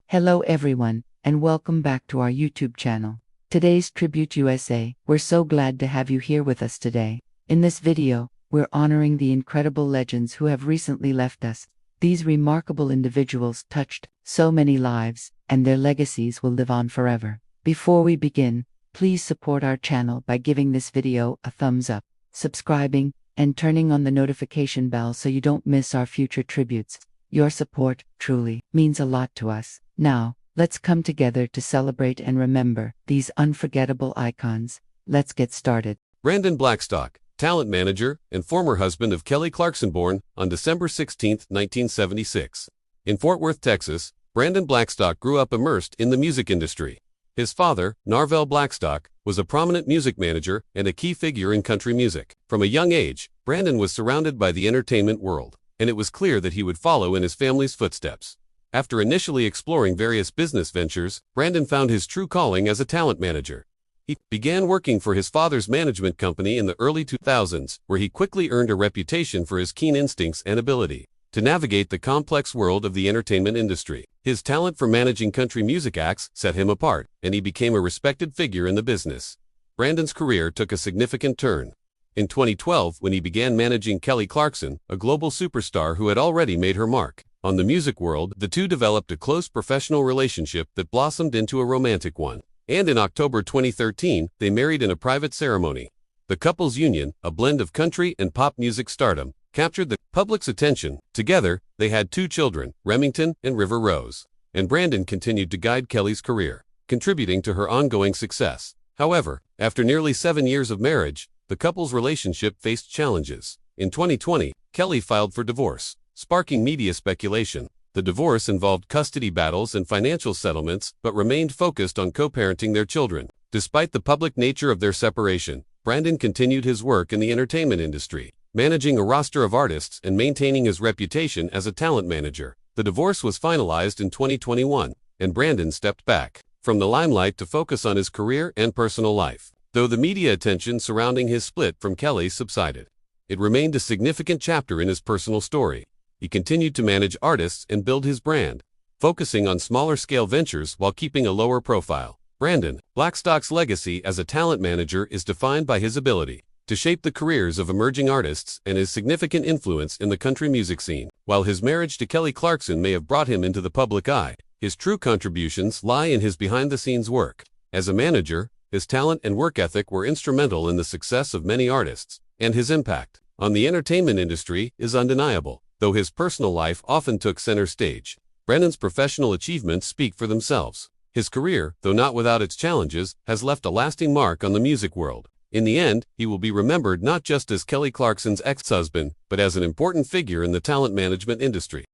Hello everyone, and welcome back to our YouTube channel. Today's Tribute USA. We're so glad to have you here with us today. In this video, we're honoring the incredible legends who have recently left us. These remarkable individuals touched so many lives, and their legacies will live on forever. Before we begin, please support our channel by giving this video a thumbs up, subscribing, and turning on the notification bell so you don't miss our future tributes. Your support truly means a lot to us. Now, let's come together to celebrate and remember these unforgettable icons. Let's get started. Brandon Blackstock, talent manager and former husband of Kelly Clarkson, born on December 16, 1976. In Fort Worth, Texas, Brandon Blackstock grew up immersed in the music industry. His father, Narvel Blackstock, was a prominent music manager and a key figure in country music. From a young age, Brandon was surrounded by the entertainment world, and it was clear that he would follow in his family's footsteps. After initially exploring various business ventures, Brandon found his true calling as a talent manager. He began working for his father's management company in the early 2000s, where he quickly earned a reputation for his keen instincts and ability to navigate the complex world of the entertainment industry. His talent for managing country music acts set him apart, and he became a respected figure in the business. Brandon's career took a significant turn in 2012 when he began managing Kelly Clarkson, a global superstar who had already made her mark on the music world. The two developed a close professional relationship that blossomed into a romantic one. And in October 2013, they married in a private ceremony. The couple's union, a blend of country and pop music stardom, captured the public's attention. Together, they had two children, Remington and River Rose. And Brandon continued to guide Kelly's career, contributing to her ongoing success. However, after nearly 7 years of marriage, the couple's relationship faced challenges. In 2020, Kelly filed for divorce, sparking media speculation. The divorce involved custody battles and financial settlements, but remained focused on co-parenting their children. Despite the public nature of their separation, Brandon continued his work in the entertainment industry, managing a roster of artists and maintaining his reputation as a talent manager. The divorce was finalized in 2021, and Brandon stepped back from the limelight to focus on his career and personal life. Though the media attention surrounding his split from Kelly subsided, it remained a significant chapter in his personal story. He continued to manage artists and build his brand, focusing on smaller-scale ventures while keeping a lower profile. Brandon Blackstock's legacy as a talent manager is defined by his ability to shape the careers of emerging artists and his significant influence in the country music scene. While his marriage to Kelly Clarkson may have brought him into the public eye, his true contributions lie in his behind-the-scenes work. As a manager, his talent and work ethic were instrumental in the success of many artists, and his impact on the entertainment industry is undeniable. Though his personal life often took center stage, Brandon's professional achievements speak for themselves. His career, though not without its challenges, has left a lasting mark on the music world. In the end, he will be remembered not just as Kelly Clarkson's ex-husband, but as an important figure in the talent management industry.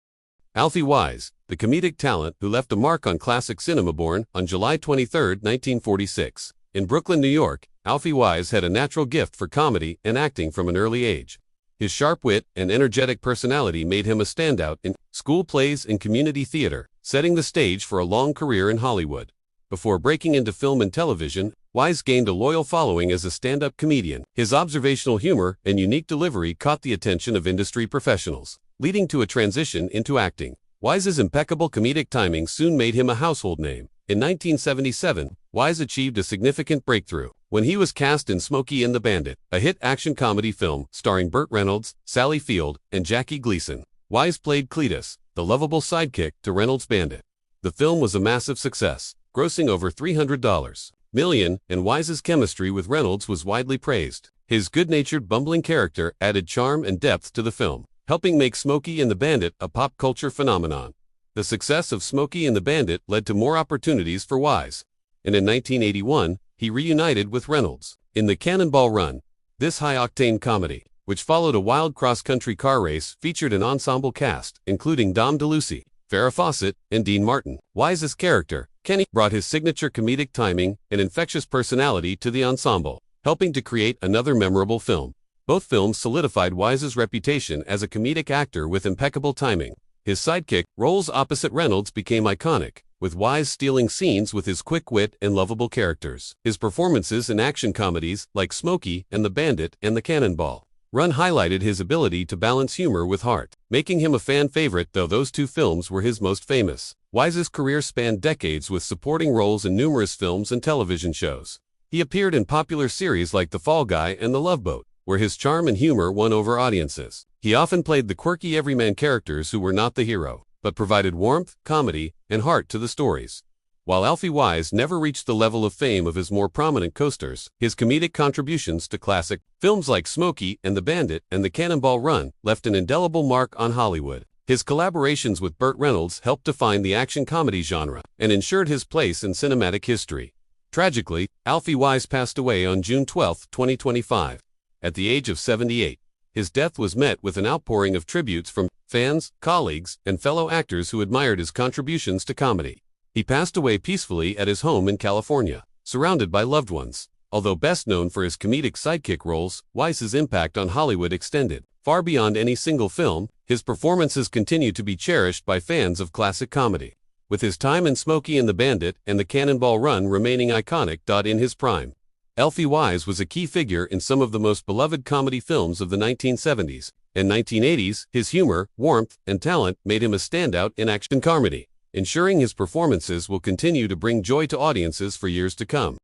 Alfie Wise, the comedic talent who left a mark on classic cinema, born on July 23, 1946. In Brooklyn, New York, Alfie Wise had a natural gift for comedy and acting from an early age. His sharp wit and energetic personality made him a standout in school plays and community theater, setting the stage for a long career in Hollywood. Before breaking into film and television, Wise gained a loyal following as a stand-up comedian. His observational humor and unique delivery caught the attention of industry professionals, leading to a transition into acting. Wise's impeccable comedic timing soon made him a household name. In 1977, Wise achieved a significant breakthrough when he was cast in Smokey and the Bandit, a hit action comedy film starring Burt Reynolds, Sally Field, and Jackie Gleason. Wise played Cletus, the lovable sidekick to Reynolds' Bandit. The film was a massive success, grossing over $300 million, and Wise's chemistry with Reynolds was widely praised. His good-natured, bumbling character added charm and depth to the film, helping make Smokey and the Bandit a pop culture phenomenon. The success of Smokey and the Bandit led to more opportunities for Wise, and in 1981, he reunited with Reynolds in the Cannonball Run. This high-octane comedy, which followed a wild cross-country car race, featured an ensemble cast, including Dom DeLuise, Farrah Fawcett, and Dean Martin. Wise's character, Kenny, brought his signature comedic timing and infectious personality to the ensemble, helping to create another memorable film. Both films solidified Wise's reputation as a comedic actor with impeccable timing. His sidekick roles opposite Reynolds became iconic, with Wise stealing scenes with his quick wit and lovable characters. His performances in action comedies like Smokey and the Bandit and the Cannonball Run highlighted his ability to balance humor with heart, making him a fan favorite, though those two films were his most famous. Wise's career spanned decades with supporting roles in numerous films and television shows. He appeared in popular series like The Fall Guy and The Love Boat, where his charm and humor won over audiences. He often played the quirky everyman characters who were not the hero, but provided warmth, comedy, and heart to the stories. While Alfie Wise never reached the level of fame of his more prominent co-stars, his comedic contributions to classic films like Smokey and the Bandit and The Cannonball Run left an indelible mark on Hollywood. His collaborations with Burt Reynolds helped define the action comedy genre and ensured his place in cinematic history. Tragically, Alfie Wise passed away on June 12, 2025, at the age of 78. His death was met with an outpouring of tributes from fans, colleagues, and fellow actors who admired his contributions to comedy. He passed away peacefully at his home in California, surrounded by loved ones. Although best known for his comedic sidekick roles, Wise's impact on Hollywood extended far beyond any single film. His performances continue to be cherished by fans of classic comedy, with his time in Smokey and the Bandit and The Cannonball Run remaining iconic. In his prime, Alfie Wise was a key figure in some of the most beloved comedy films of the 1970s and 1980s. His humor, warmth, and talent made him a standout in action comedy, ensuring his performances will continue to bring joy to audiences for years to come.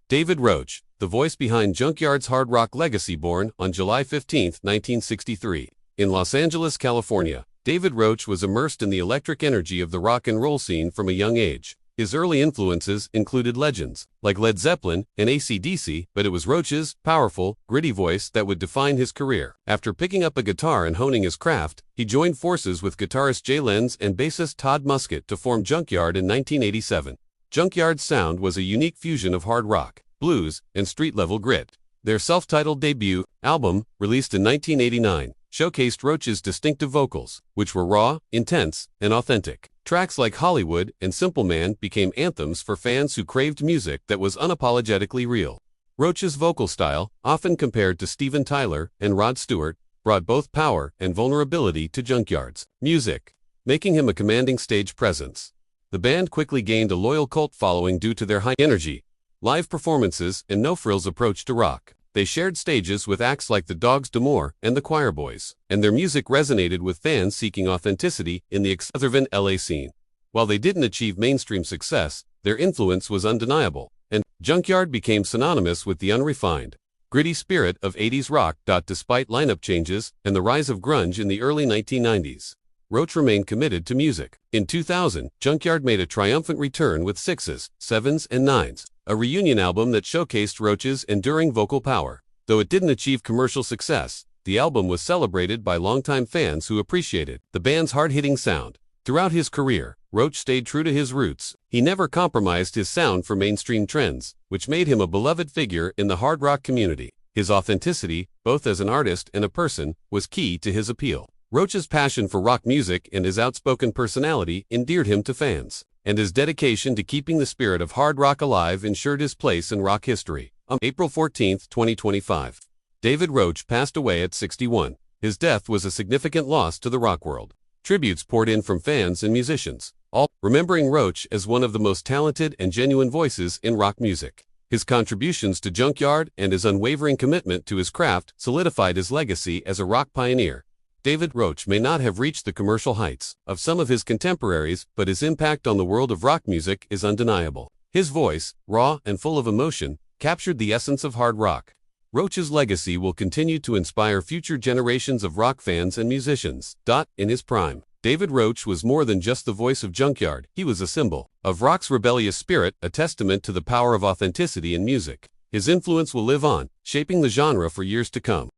David Roach, the voice behind Junkyard's hard rock legacy, born on July 15, 1963, in Los Angeles, California. David Roach was immersed in the electric energy of the rock and roll scene from a young age. His early influences included legends like Led Zeppelin and AC/DC, but it was Roach's powerful, gritty voice that would define his career. After picking up a guitar and honing his craft, he joined forces with guitarist Jay Lenz and bassist Todd Muscat to form Junkyard in 1987. Junkyard's sound was a unique fusion of hard rock, blues, and street-level grit. Their self-titled debut album, released in 1989, showcased Roach's distinctive vocals, which were raw, intense, and authentic. Tracks like Hollywood and Simple Man became anthems for fans who craved music that was unapologetically real. Roach's vocal style, often compared to Steven Tyler and Rod Stewart, brought both power and vulnerability to Junkyard's music, making him a commanding stage presence. The band quickly gained a loyal cult following due to their high energy, live performances, and no-frills approach to rock. They shared stages with acts like the Dogs D'Amour and the Choir Boys, and their music resonated with fans seeking authenticity in the suburban LA scene. While they didn't achieve mainstream success, their influence was undeniable, and Junkyard became synonymous with the unrefined, gritty spirit of 80s rock. Despite lineup changes and the rise of grunge in the early 1990s, Roach remained committed to music. In 2000, Junkyard made a triumphant return with Sixes, Sevens, and Nines, a reunion album that showcased Roach's enduring vocal power. Though it didn't achieve commercial success, the album was celebrated by longtime fans who appreciated the band's hard-hitting sound. Throughout his career, Roach stayed true to his roots. He never compromised his sound for mainstream trends, which made him a beloved figure in the hard rock community. His authenticity, both as an artist and a person, was key to his appeal. Roach's passion for rock music and his outspoken personality endeared him to fans, and his dedication to keeping the spirit of hard rock alive ensured his place in rock history. On April 14, 2025, David Roach passed away at 61. His death was a significant loss to the rock world. Tributes poured in from fans and musicians, all remembering Roach as one of the most talented and genuine voices in rock music. His contributions to Junkyard and his unwavering commitment to his craft solidified his legacy as a rock pioneer. David Roach may not have reached the commercial heights of some of his contemporaries, but his impact on the world of rock music is undeniable. His voice, raw and full of emotion, captured the essence of hard rock. Roach's legacy will continue to inspire future generations of rock fans and musicians. In his prime, David Roach was more than just the voice of Junkyard. He was a symbol of rock's rebellious spirit, a testament to the power of authenticity in music. His influence will live on, shaping the genre for years to come.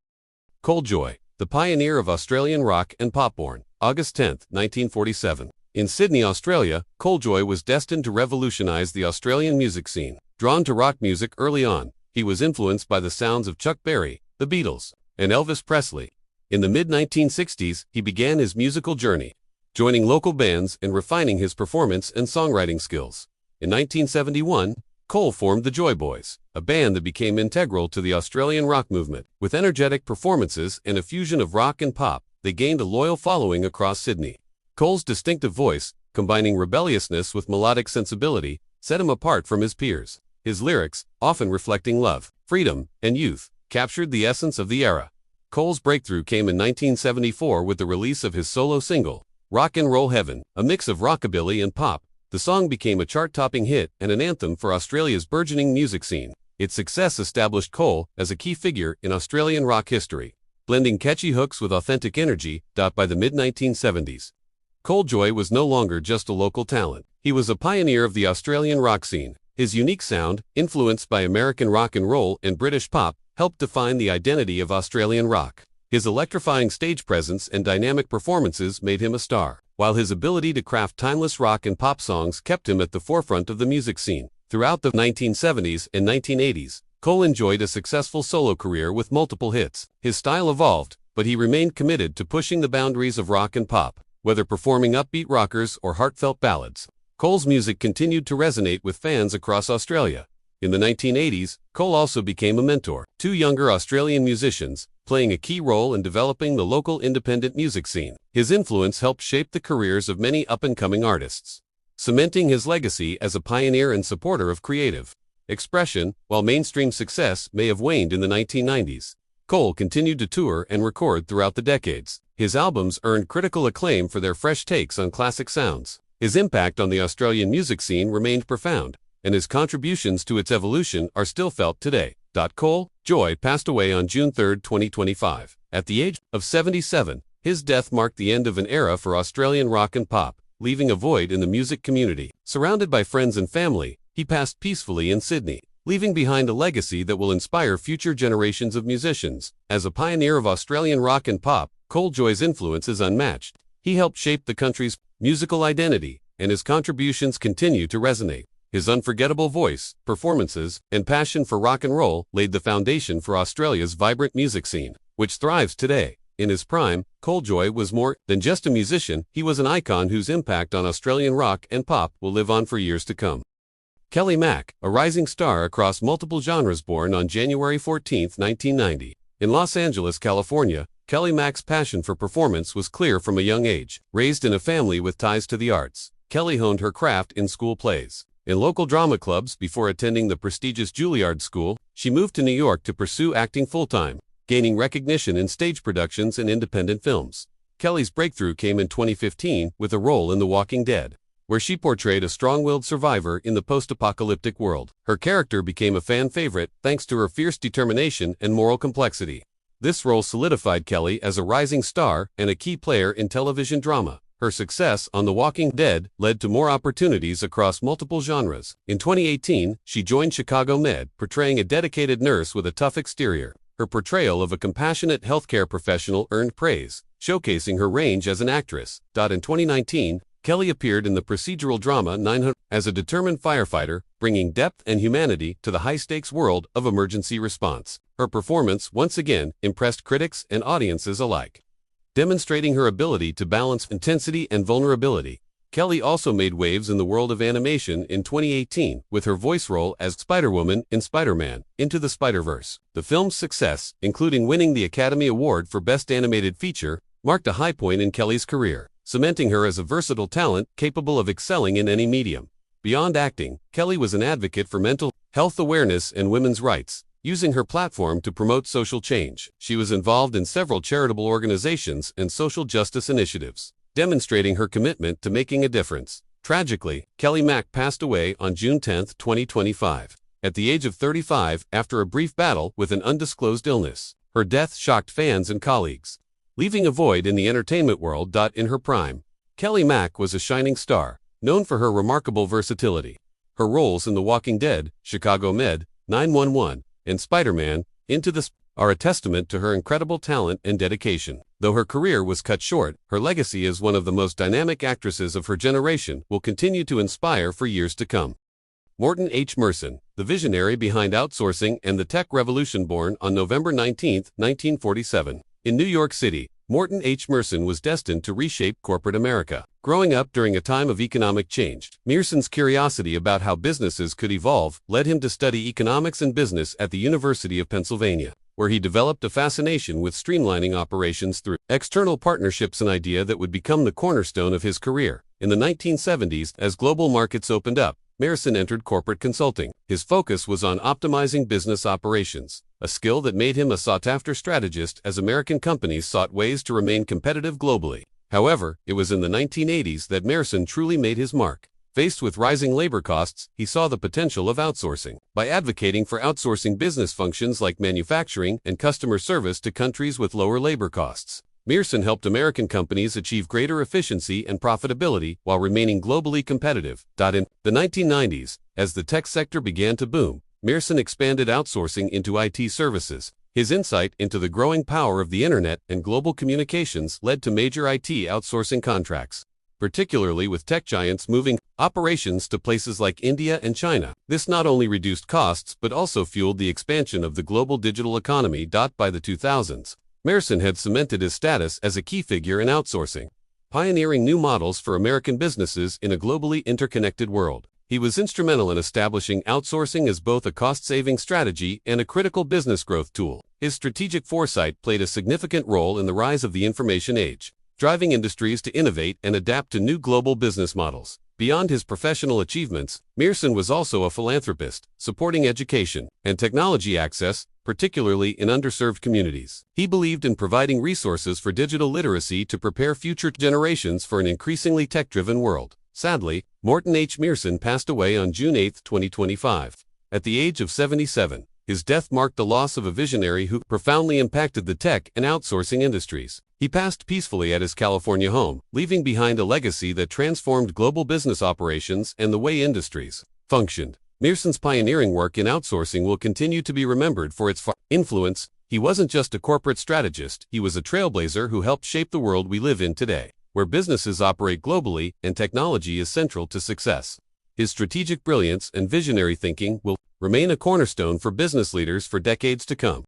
Coldjoy, the pioneer of Australian rock and pop, born August 10, 1947. In Sydney, Australia, Coldjoy was destined to revolutionize the Australian music scene. Drawn to rock music early on, he was influenced by the sounds of Chuck Berry, the Beatles, and Elvis Presley. In the mid-1960s, he began his musical journey, joining local bands and refining his performance and songwriting skills. In 1971, Cole formed the Joy Boys, a band that became integral to the Australian rock movement. With energetic performances and a fusion of rock and pop, they gained a loyal following across Sydney. Cole's distinctive voice, combining rebelliousness with melodic sensibility, set him apart from his peers. His lyrics, often reflecting love, freedom, and youth, captured the essence of the era. Cole's breakthrough came in 1974 with the release of his solo single, Rock and Roll Heaven, a mix of rockabilly and pop. The song became a chart-topping hit and an anthem for Australia's burgeoning music scene. Its success established Cole as a key figure in Australian rock history, blending catchy hooks with authentic energy. By the mid-1970s, Cole Joy was no longer just a local talent. He was a pioneer of the Australian rock scene. His unique sound, influenced by American rock and roll and British pop, helped define the identity of Australian rock. His electrifying stage presence and dynamic performances made him a star, while his ability to craft timeless rock and pop songs kept him at the forefront of the music scene. Throughout the 1970s and 1980s, Cole enjoyed a successful solo career with multiple hits. His style evolved, but he remained committed to pushing the boundaries of rock and pop. Whether performing upbeat rockers or heartfelt ballads, Cole's music continued to resonate with fans across Australia. In the 1980s, Cole also became a mentor to younger Australian musicians, playing a key role in developing the local independent music scene. His influence helped shape the careers of many up-and-coming artists, cementing his legacy as a pioneer and supporter of creative expression. While mainstream success may have waned in the 1990s, Cole continued to tour and record throughout the decades. His albums earned critical acclaim for their fresh takes on classic sounds. His impact on the Australian music scene remained profound, and his contributions to its evolution are still felt today. Cole Joy passed away on June 3, 2025. At the age of 77, his death marked the end of an era for Australian rock and pop, leaving a void in the music community. Surrounded by friends and family, he passed peacefully in Sydney, leaving behind a legacy that will inspire future generations of musicians. As a pioneer of Australian rock and pop, Cole Joy's influence is unmatched. He helped shape the country's musical identity, and his contributions continue to resonate. His unforgettable voice, performances, and passion for rock and roll laid the foundation for Australia's vibrant music scene, which thrives today. In his prime, Cole Joy was more than just a musician. He was an icon whose impact on Australian rock and pop will live on for years to come. Kelly Mack, a rising star across multiple genres, born on January 14, 1990. In Los Angeles, California, Kelly Mack's passion for performance was clear from a young age. Raised in a family with ties to the arts, Kelly honed her craft in school plays, in local drama clubs. Before attending the prestigious Juilliard School, she moved to New York to pursue acting full-time, gaining recognition in stage productions and independent films. Kelly's breakthrough came in 2015 with a role in The Walking Dead, where she portrayed a strong-willed survivor in the post-apocalyptic world. Her character became a fan favorite thanks to her fierce determination and moral complexity. This role solidified Kelly as a rising star and a key player in television drama. Her success on The Walking Dead led to more opportunities across multiple genres. In 2018, she joined Chicago Med, portraying a dedicated nurse with a tough exterior. Her portrayal of a compassionate healthcare professional earned praise, showcasing her range as an actress. In 2019, Kelly appeared in the procedural drama 900 as a determined firefighter, bringing depth and humanity to the high-stakes world of emergency response. Her performance once again impressed critics and audiences alike, demonstrating her ability to balance intensity and vulnerability. Kelly also made waves in the world of animation in 2018 with her voice role as Spider-Woman in Spider-Man: Into the Spider-Verse. The film's success, including winning the Academy Award for Best Animated Feature, marked a high point in Kelly's career, cementing her as a versatile talent capable of excelling in any medium. Beyond acting, Kelly was an advocate for mental health awareness and women's rights, using her platform to promote social change. She was involved in several charitable organizations and social justice initiatives, demonstrating her commitment to making a difference. Tragically, Kelly Mack passed away on June 10, 2025, at the age of 35 after a brief battle with an undisclosed illness. Her death shocked fans and colleagues, leaving a void in the entertainment world. In her prime, Kelly Mack was a shining star, known for her remarkable versatility. Her roles in The Walking Dead, Chicago Med, 911, and Spider-Man: Into the Spider-Verse are a testament to her incredible talent and dedication. Though her career was cut short, her legacy as one of the most dynamic actresses of her generation will continue to inspire for years to come. Morton Merson, the visionary behind outsourcing and the tech revolution, born on November 19, 1947. In New York City, Morton Merson was destined to reshape corporate America. Growing up during a time of economic change, Merson's curiosity about how businesses could evolve led him to study economics and business at the University of Pennsylvania, where he developed a fascination with streamlining operations through external partnerships, an idea that would become the cornerstone of his career. In the 1970s, as global markets opened up, Merson entered corporate consulting. His focus was on optimizing business operations, a skill that made him a sought-after strategist as American companies sought ways to remain competitive globally. However, it was in the 1980s that Merson truly made his mark. Faced with rising labor costs, he saw the potential of outsourcing. By advocating for outsourcing business functions like manufacturing and customer service to countries with lower labor costs, Merson helped American companies achieve greater efficiency and profitability while remaining globally competitive. In the 1990s, as the tech sector began to boom, Merson expanded outsourcing into IT services. His insight into the growing power of the internet and global communications led to major IT outsourcing contracts, particularly with tech giants moving operations to places like India and China. This not only reduced costs but also fueled the expansion of the global digital economy. By the 2000s, Merson had cemented his status as a key figure in outsourcing, pioneering new models for American businesses in a globally interconnected world. He was instrumental in establishing outsourcing as both a cost-saving strategy and a critical business growth tool. His strategic foresight played a significant role in the rise of the information age, driving industries to innovate and adapt to new global business models. Beyond his professional achievements, Merson was also a philanthropist, supporting education and technology access, particularly in underserved communities. He believed in providing resources for digital literacy to prepare future generations for an increasingly tech-driven world. Sadly, Morton H. Merson passed away on June 8, 2025. At the age of 77, his death marked the loss of a visionary who profoundly impacted the tech and outsourcing industries. He passed peacefully at his California home, leaving behind a legacy that transformed global business operations and the way industries functioned. Merson's pioneering work in outsourcing will continue to be remembered for its influence. He wasn't just a corporate strategist, he was a trailblazer who helped shape the world we live in today, where businesses operate globally and technology is central to success. His strategic brilliance and visionary thinking will remain a cornerstone for business leaders for decades to come.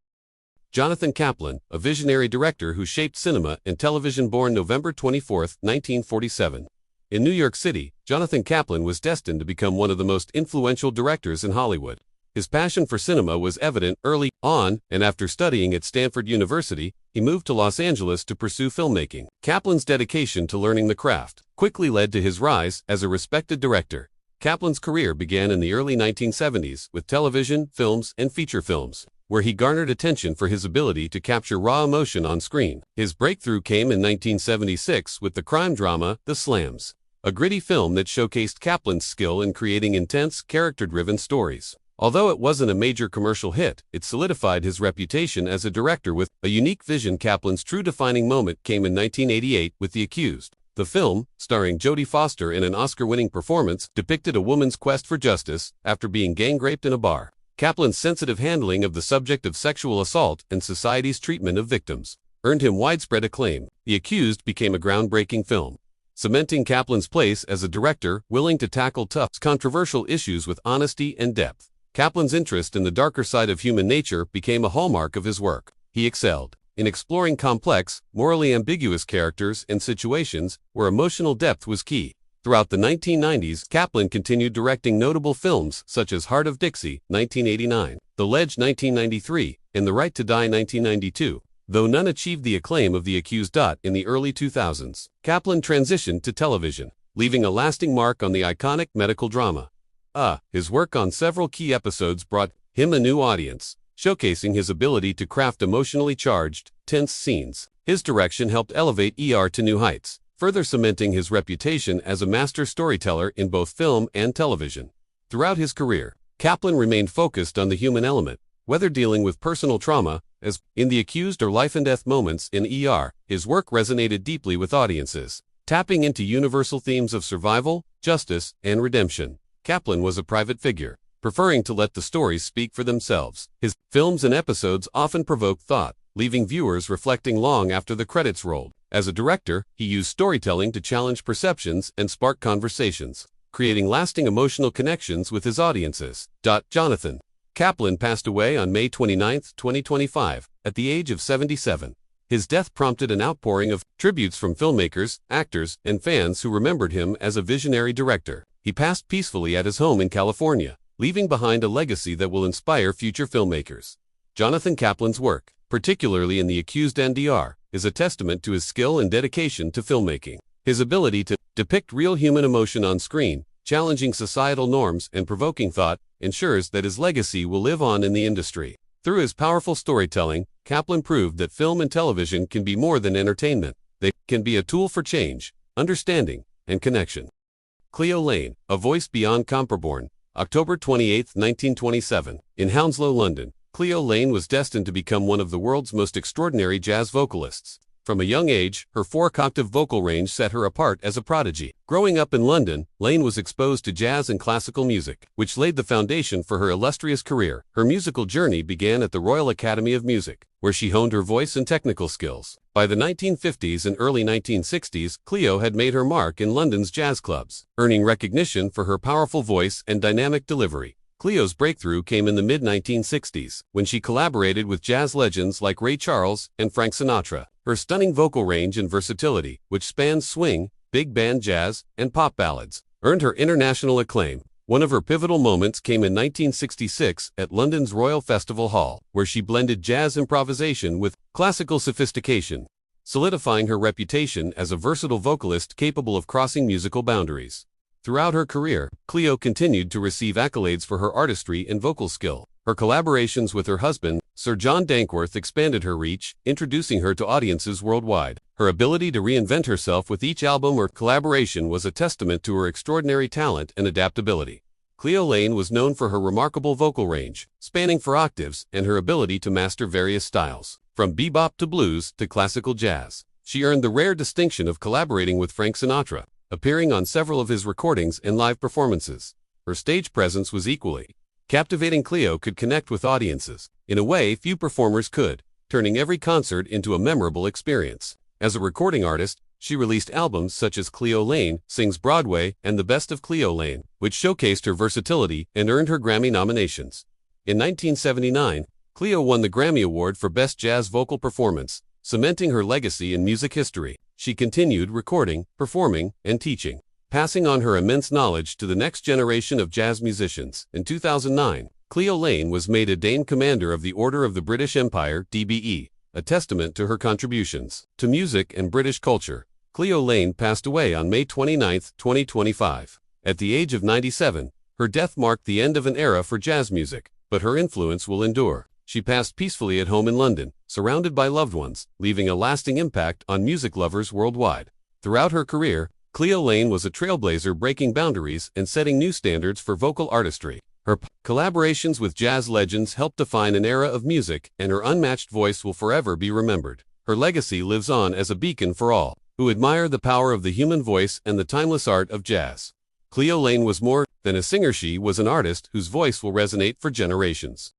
Jonathan Kaplan, a visionary director who shaped cinema and television, born November 24, 1947. In New York City, Jonathan Kaplan was destined to become one of the most influential directors in Hollywood. His passion for cinema was evident early on, and after studying at Stanford University, he moved to Los Angeles to pursue filmmaking. Kaplan's dedication to learning the craft quickly led to his rise as a respected director. Kaplan's career began in the early 1970s with television, films, and feature films, where he garnered attention for his ability to capture raw emotion on screen. His breakthrough came in 1976 with the crime drama The Slams, a gritty film that showcased Kaplan's skill in creating intense, character-driven stories. Although it wasn't a major commercial hit, it solidified his reputation as a director with a unique vision. Kaplan's true defining moment came in 1988 with The Accused. The film, starring Jodie Foster in an Oscar-winning performance, depicted a woman's quest for justice after being gang-raped in a bar. Kaplan's sensitive handling of the subject of sexual assault and society's treatment of victims earned him widespread acclaim. The Accused became a groundbreaking film, cementing Kaplan's place as a director willing to tackle tough, controversial issues with honesty and depth. Kaplan's interest in the darker side of human nature became a hallmark of his work. He excelled in exploring complex, morally ambiguous characters and situations where emotional depth was key. Throughout the 1990s, Kaplan continued directing notable films such as Heart of Dixie, 1989, The Ledge, 1993, and The Right to Die, 1992. Though none achieved the acclaim of The Accused. In the early 2000s, Kaplan transitioned to television, leaving a lasting mark on the iconic medical drama. His work on several key episodes brought him a new audience, showcasing his ability to craft emotionally charged, tense scenes. His direction helped elevate ER to new heights, further cementing his reputation as a master storyteller in both film and television. Throughout his career, Kaplan remained focused on the human element, whether dealing with personal trauma, as in The Accused, or life-and-death moments in ER. His work resonated deeply with audiences, tapping into universal themes of survival, justice, and redemption. Kaplan was a private figure, preferring to let the stories speak for themselves. His films and episodes often provoked thought, leaving viewers reflecting long after the credits rolled. As a director, he used storytelling to challenge perceptions and spark conversations, creating lasting emotional connections with his audiences. Jonathan Kaplan passed away on May 29, 2025, at the age of 77. His death prompted an outpouring of tributes from filmmakers, actors, and fans who remembered him as a visionary director. He passed peacefully at his home in California, leaving behind a legacy that will inspire future filmmakers. Jonathan Kaplan's work, particularly in The Accused and DR, is a testament to his skill and dedication to filmmaking. His ability to depict real human emotion on screen, challenging societal norms and provoking thought, ensures that his legacy will live on in the industry. Through his powerful storytelling, Kaplan proved that film and television can be more than entertainment. They can be a tool for change, understanding, and connection. Cleo Lane, A Voice Beyond Comparborn, October 28, 1927. In Hounslow, London, Cleo Lane was destined to become one of the world's most extraordinary jazz vocalists. From a young age, her four-octave vocal range set her apart as a prodigy. Growing up in London, Lane was exposed to jazz and classical music, which laid the foundation for her illustrious career. Her musical journey began at the Royal Academy of Music, where she honed her voice and technical skills. By the 1950s and early 1960s, Cleo had made her mark in London's jazz clubs, earning recognition for her powerful voice and dynamic delivery. Cleo's breakthrough came in the mid-1960s, when she collaborated with jazz legends like Ray Charles and Frank Sinatra. Her stunning vocal range and versatility, which spans swing, big band jazz, and pop ballads, earned her international acclaim. One of her pivotal moments came in 1966 at London's Royal Festival Hall, where she blended jazz improvisation with classical sophistication, solidifying her reputation as a versatile vocalist capable of crossing musical boundaries. Throughout her career, Cleo continued to receive accolades for her artistry and vocal skill. Her collaborations with her husband, Sir John Dankworth, expanded her reach, introducing her to audiences worldwide. Her ability to reinvent herself with each album or collaboration was a testament to her extraordinary talent and adaptability. Cleo Lane was known for her remarkable vocal range, spanning 4 octaves, and her ability to master various styles, from bebop to blues to classical jazz. She earned the rare distinction of collaborating with Frank Sinatra, appearing on several of his recordings and live performances. Her stage presence was equally captivating. Cleo could connect with audiences in a way few performers could, turning every concert into a memorable experience. As a recording artist, she released albums such as Cleo Lane Sings Broadway and The Best of Cleo Lane, which showcased her versatility and earned her Grammy nominations. In 1979, Cleo won the Grammy Award for Best Jazz Vocal Performance, cementing her legacy in music history. She continued recording, performing, and teaching, passing on her immense knowledge to the next generation of jazz musicians. In 2009, Cleo Lane was made a Dane Commander of the Order of the British Empire, DBE, a testament to her contributions to music and British culture. Cleo Lane passed away on May 29, 2025. At the age of 97, her death marked the end of an era for jazz music, but her influence will endure. She passed peacefully at home in London, surrounded by loved ones, leaving a lasting impact on music lovers worldwide. Throughout her career, Cleo Lane was a trailblazer, breaking boundaries and setting new standards for vocal artistry. Her collaborations with jazz legends helped define an era of music, and her unmatched voice will forever be remembered. Her legacy lives on as a beacon for all who admire the power of the human voice and the timeless art of jazz. Cleo Lane was more than a singer. She was an artist whose voice will resonate for generations.